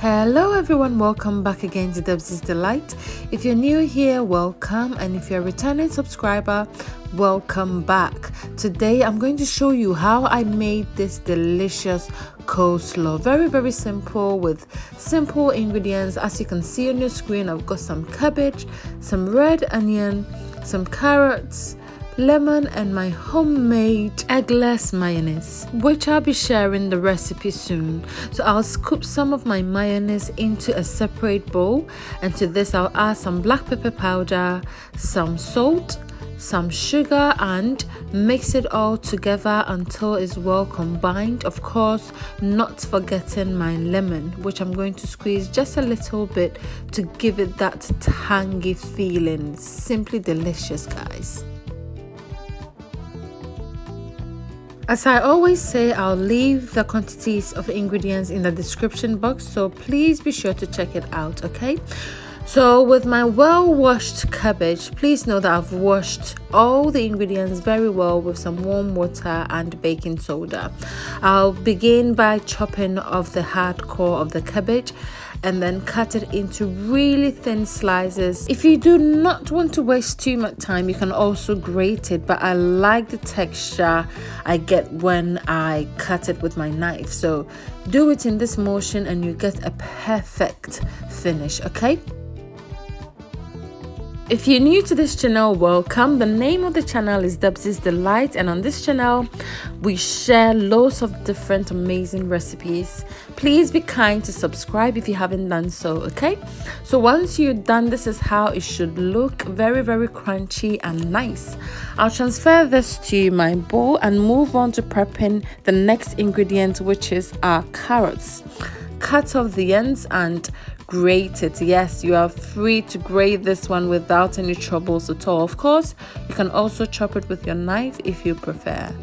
Hello everyone, welcome back again to Deb's Delight. If you're new here, welcome, and if you're a returning subscriber, welcome back. Today I'm going to show you how I made this delicious coleslaw. Very simple with simple ingredients. As you can see on your screen, I've got some cabbage, some red onion, some carrots, lemon, and my homemade eggless mayonnaise, which I'll be sharing the recipe soon. So I'll scoop some of my mayonnaise into a separate bowl, and to this I'll add some black pepper powder, some salt, some sugar, and mix it all together until it's well combined. Of course, not forgetting my lemon, which I'm going to squeeze just a little bit to give it that tangy feeling. Simply delicious, guys. As I always say, I'll leave the quantities of ingredients in the description box, so please be sure to check it out, okay? So with my well-washed cabbage, please know that I've washed all the ingredients very well with some warm water and baking soda. I'll begin by chopping off the hard core of the cabbage and then cut it into really thin slices. If you do not want to waste too much time, you can also grate it, but I like the texture I get when I cut it with my knife. So do it in this motion and you get a perfect finish, okay? If you're new to this channel, welcome. The name of the channel is Deb's Delight, and on this channel we share loads of different amazing recipes. Please be kind to subscribe if you haven't done so, okay? So once you're done, this is how it should look. Very crunchy and nice. I'll transfer this to my bowl and move on to prepping the next ingredient, which is our carrots. Cut off the ends and grate it. Yes, you are free to grate this one without any troubles at all. Of course, you can also chop it with your knife if you prefer.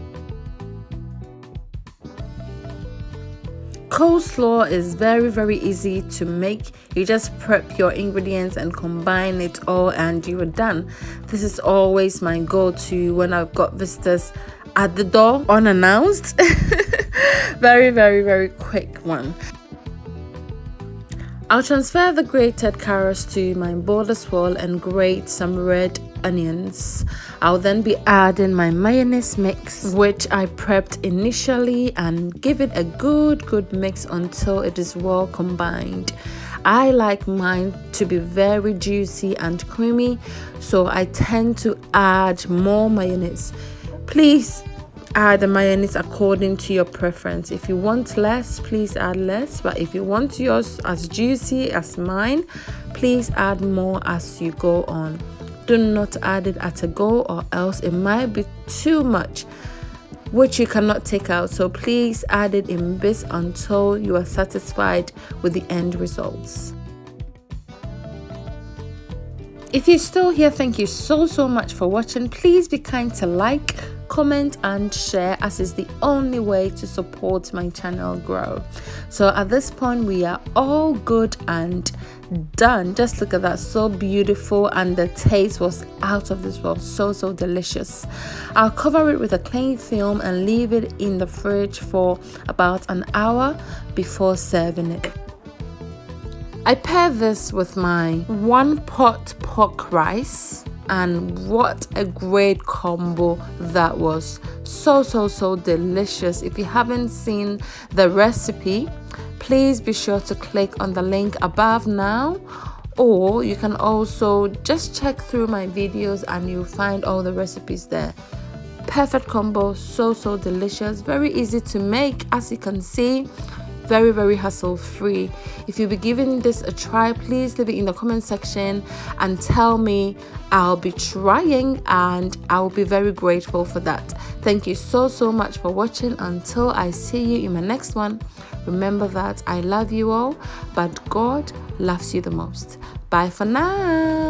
Coleslaw is very easy to make. You just prep your ingredients and combine it all and you are done. This is always my go-to when I've got visitors at the door unannounced. Very quick one. I'll transfer the grated carrots to my bowl as well and grate some red onions. I'll then be adding my mayonnaise mix, which I prepped initially, and give it a good mix until it is well combined. I like mine to be very juicy and creamy, so I tend to add more mayonnaise. Please add the mayonnaise according to your preference. If you want less, please add less, but if you want yours as juicy as mine, please add more as you go on. Do not add it at a go, or else it might be too much, which you cannot take out. So please add it in bits until you are satisfied with the end results. If you're still here, thank you so much for watching. Please be kind to like, comment and share, as is the only way to support my channel grow. So at this point we are all good and done. Just look at that, so beautiful, and the taste was out of this world. So delicious. I'll cover it with a cling film and leave it in the fridge for about an hour before serving it. I pair this with my one pot pork rice, and what a great combo that was. So delicious. If you haven't seen the recipe, please be sure to click on the link above now, or you can also just check through my videos and you'll find all the recipes there. Perfect combo, so delicious, very easy to make, as you can see. Very hassle free. If you'll be giving this a try, please leave it in the comment section and tell me. I'll be trying and I will be very grateful for that. Thank you so much for watching. Until I see you in my next one, remember that I love you all, but God loves you the most. Bye for now.